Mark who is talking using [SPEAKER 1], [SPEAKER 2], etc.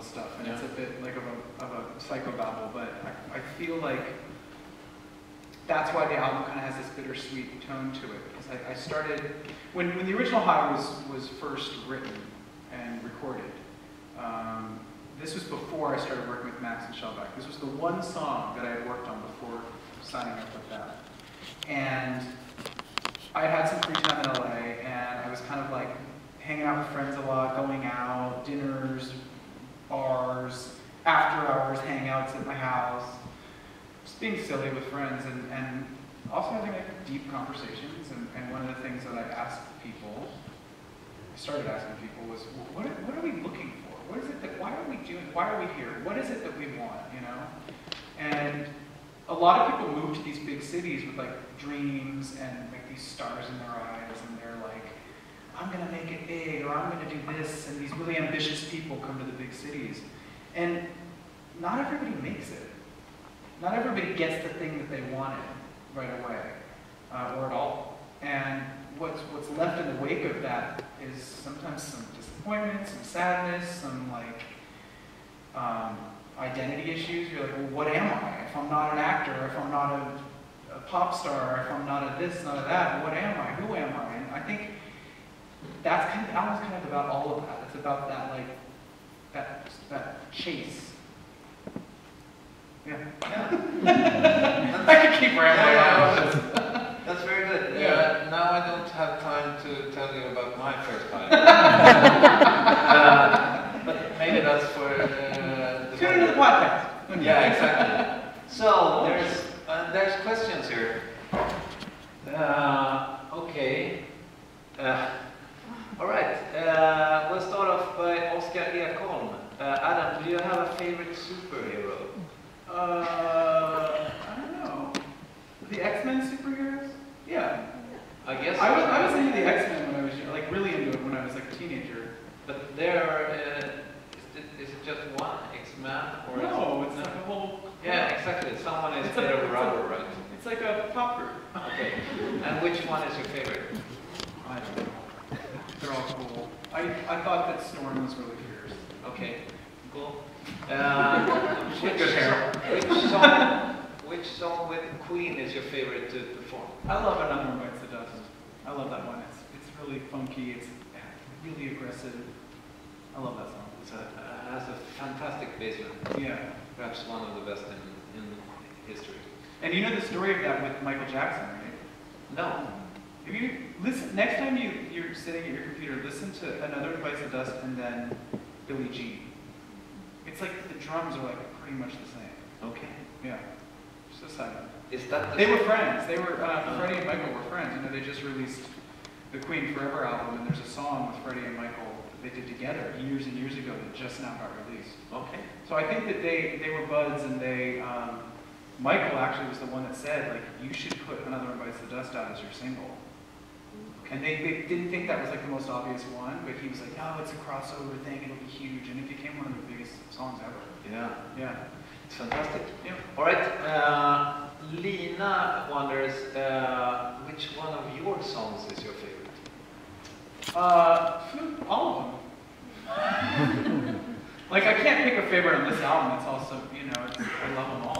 [SPEAKER 1] stuff, and it's a bit like of a psychobabble, but I feel like that's why the album kind of has this bittersweet tone to it. Because I started, when the original High was first written and recorded, this was before I started working with Max and Shellback. This was the one song that I had worked on before signing up with that. And I had some free time in LA, and I was kind of like hanging out with friends a lot, going out, dinners, bars, after hours hangouts at my house, just being silly with friends, and also having like deep conversations. And one of the things that I asked people, I started asking people, was, what are we looking for? What is it that, why are we doing, why are we here? What is it that we want, you know? And a lot of people move to these big cities with like dreams and like these stars in their eyes, and they're like, I'm gonna make it big, or I'm gonna do this, and these really ambitious people come to the big cities. And not everybody makes it. Not everybody gets the thing that they wanted right away, or at all. And what's left in the wake of that is sometimes some disappointment, some sadness, some like identity issues. You're like, well, what am I? If I'm not an actor, if I'm not a pop star, if I'm not a this, not a that, what am I? Who am I? And I think that's kind of, the album's kind of about all of that. It's about that, like, that chase. Yeah. I could keep rambling on.
[SPEAKER 2] That's very good.
[SPEAKER 1] Yeah.
[SPEAKER 2] Now I don't have time to tell you about my first time. But maybe that's for
[SPEAKER 1] the podcast.
[SPEAKER 2] Yeah, exactly. So there's questions here. Okay. All right. We'll start off by Oscarsteatern. Adam, do you have a favorite superhero?
[SPEAKER 1] I don't know. The X-Men superheroes? Yeah.
[SPEAKER 2] I guess
[SPEAKER 1] I was into the X-Men when I was like really into it when I was like a teenager.
[SPEAKER 2] But there is it just one X-Man or
[SPEAKER 1] no, it's like a whole.
[SPEAKER 2] Yeah, exactly. Someone is made of rubber, right?
[SPEAKER 1] It's like a pop group.
[SPEAKER 2] Okay. And which one is your favorite?
[SPEAKER 1] I don't know. They're all cool. I thought that Storm was really fierce.
[SPEAKER 2] Okay. Cool. Which song with Queen is your favorite to perform?
[SPEAKER 1] I love Another One Bites the Dust. I love that one. It's really funky. It's really aggressive. I love that song.
[SPEAKER 2] It has a fantastic bass line.
[SPEAKER 1] Yeah.
[SPEAKER 2] Perhaps one of the best in history.
[SPEAKER 1] And you know the story of that with Michael Jackson, right?
[SPEAKER 2] No.
[SPEAKER 1] If you listen, next time you're sitting at your computer, listen to Another One Bites the Dust and then Billie Jean. It's like the drums are like pretty much the same.
[SPEAKER 2] Okay.
[SPEAKER 1] Yeah. Just a side note.
[SPEAKER 2] Is that
[SPEAKER 1] they were friends. They were Freddie and Michael were friends. You know, they just released the Queen Forever album, and there's a song with Freddie and Michael that they did together years and years ago that just now got released.
[SPEAKER 2] Okay.
[SPEAKER 1] So I think that they were buds, and they Michael actually was the one that said, like, you should put Another One Bites the Dust out as your single. And they didn't think that was like the most obvious one, but he was like, no, it's a crossover thing, it'll be huge, and it became one of the biggest songs ever.
[SPEAKER 2] Yeah.
[SPEAKER 1] Yeah.
[SPEAKER 2] It's fantastic.
[SPEAKER 1] Yeah.
[SPEAKER 2] All right. Lina wonders, which one of your songs is your favorite?
[SPEAKER 1] All of them. Like, I can't pick a favorite on this album. It's also, you know, I love them all.